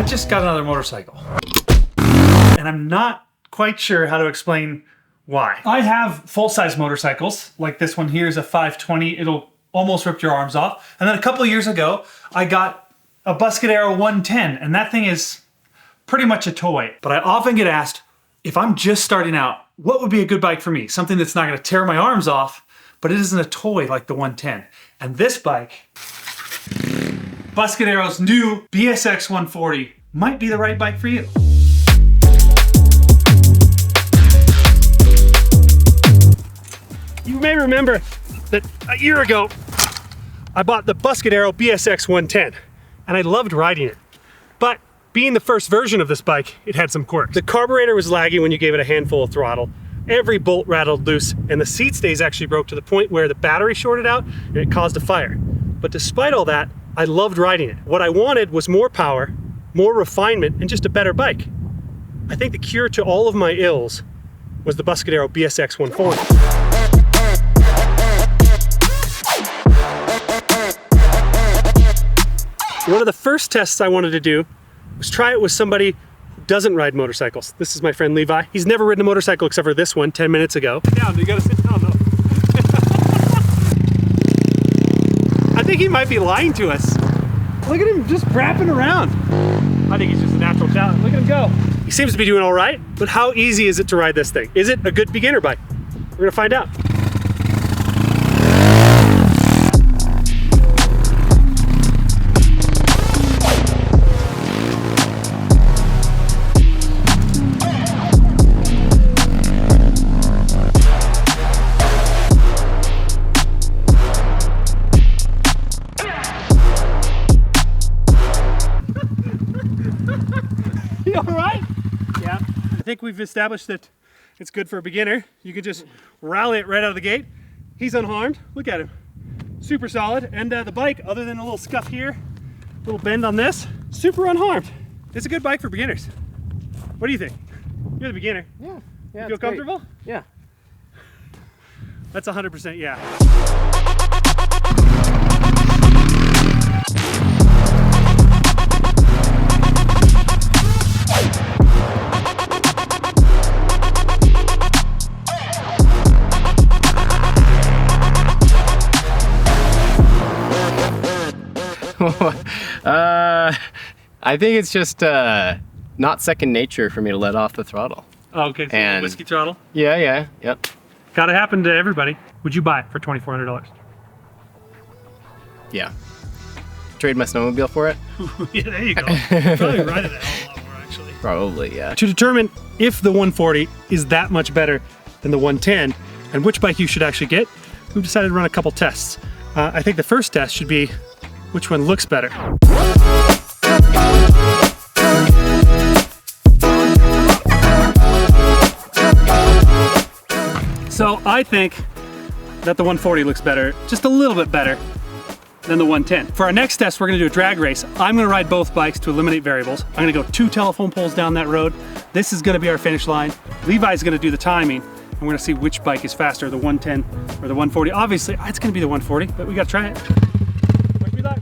I just got another motorcycle. And I'm not quite sure how to explain why. I have full-size motorcycles, like this one here is a 520. It'll almost rip your arms off. And then a couple of years ago, I got a Buscadero 110, and that thing is pretty much a toy. But I often get asked, if I'm just starting out, what would be a good bike for me? Something that's not gonna tear my arms off, but it isn't a toy like the 110. And this bike, Buscadero's new BSX140, might be the right bike for you. You may remember that a year ago, I bought the Buscadero BSX110, and I loved riding it. But being the first version of this bike, it had some quirks. The carburetor was laggy when you gave it a handful of throttle. Every bolt rattled loose, and the seat stays actually broke to the point where the battery shorted out and it caused a fire. But despite all that, I loved riding it. What I wanted was more power, more refinement, and just a better bike. I think the cure to all of my ills was the Buscadero BSX140. One of the first tests I wanted to do was try it with somebody who doesn't ride motorcycles. This is my friend Levi. He's never ridden a motorcycle except for this one 10 minutes ago. Sit down, you gotta sit down though. I think he might be lying to us. Look at him just rapping around. I think he's just a natural talent. Look at him go. He seems to be doing all right, but how easy is it to ride this thing? Is it a good beginner bike? We're gonna find out. You all right? Yeah. I think we've established that it's good for a beginner. You can just rally it right out of the gate. He's unharmed. Look at him. Super solid. And the bike, other than a little scuff here, a little bend on this, super unharmed. It's a good bike for beginners. What do you think? You're the beginner. Yeah. You feel comfortable? Great. Yeah. That's 100% yeah. I think it's just not second nature for me to let off the throttle. Oh, okay, so and whiskey throttle? Yeah, yep. Gotta happen to everybody. Would you buy it for $2,400? Yeah. Trade my snowmobile for it? Yeah, there you go. Probably ride it a hell of a lot more, actually. Probably, yeah. To determine if the 140 is that much better than the 110 and which bike you should actually get, we've decided to run a couple tests. I think the first test should be which one looks better. So I think that the 140 looks better, just a little bit better than the 110. For our next test, we're gonna do a drag race. I'm gonna ride both bikes to eliminate variables. I'm gonna go 2 telephone poles down that road. This is gonna be our finish line. Levi's gonna do the timing, and we're gonna see which bike is faster, the 110 or the 140. Obviously, it's gonna be the 140, but we gotta try it. Wish me luck.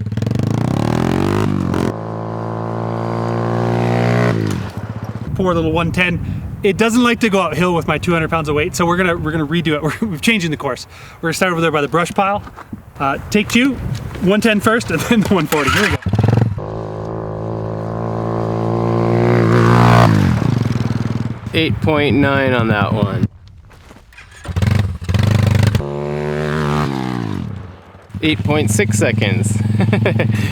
Poor little 110. It doesn't like to go uphill with my 200 pounds of weight, so we're gonna redo it. We're changing the course. We're gonna start over there by the brush pile. Take 2, 110 first, and then the 140. Here we go. .9 on that one. 8.6 seconds.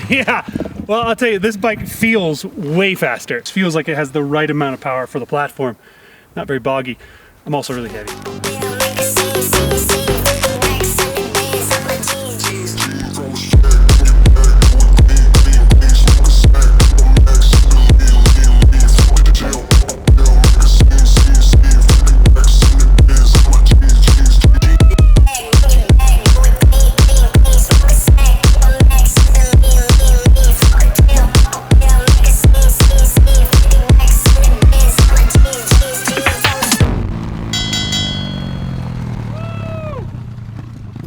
Yeah, well, I'll tell you, this bike feels way faster. It feels like it has the right amount of power for the platform. Not very boggy. I'm also really heavy.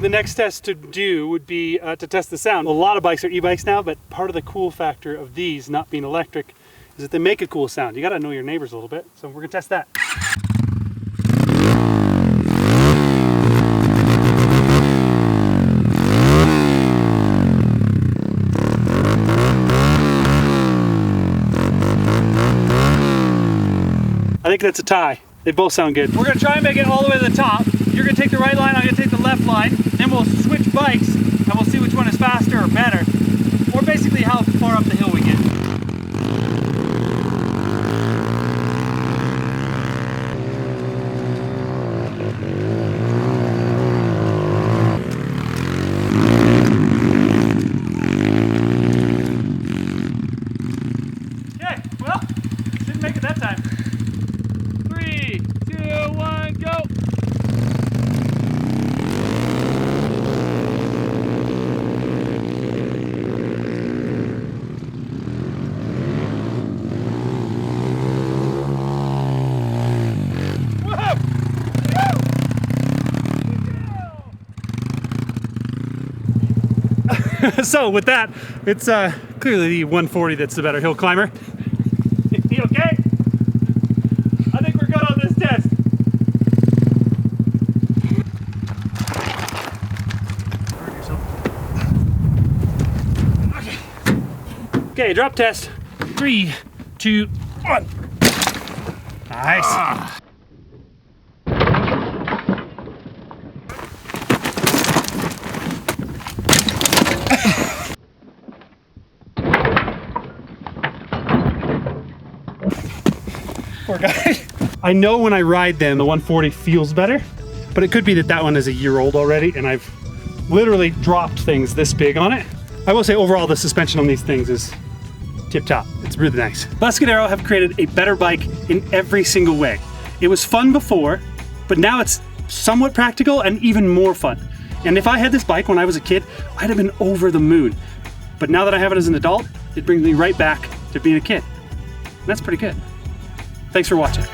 The next test to do would be to test the sound. A lot of bikes are e-bikes now, but part of the cool factor of these not being electric is that they make a cool sound. You gotta know your neighbors a little bit, so we're gonna test that. I think that's a tie. They both sound good. We're gonna try and make it all the way to the top. You're gonna take the right line, I'm gonna take the left line. Then we'll switch bikes and we'll see which one is faster or better. Or basically how far up the hill we get. Okay, well, didn't make it that time. 3, 2, 1, go! So with that, it's clearly the 140 that's the better hill climber. You okay? I think we're good on this test. Okay, drop test. 3, 2, 1. Nice. Poor guy. I know when I ride them, the 140 feels better, but it could be that that one is a year old already and I've literally dropped things this big on it. I will say overall the suspension on these things is tip top. It's really nice. Buscadero have created a better bike in every single way. It was fun before, but now it's somewhat practical and even more fun. And if I had this bike when I was a kid, I'd have been over the moon. But now that I have it as an adult, it brings me right back to being a kid. And that's pretty good. Thanks for watching.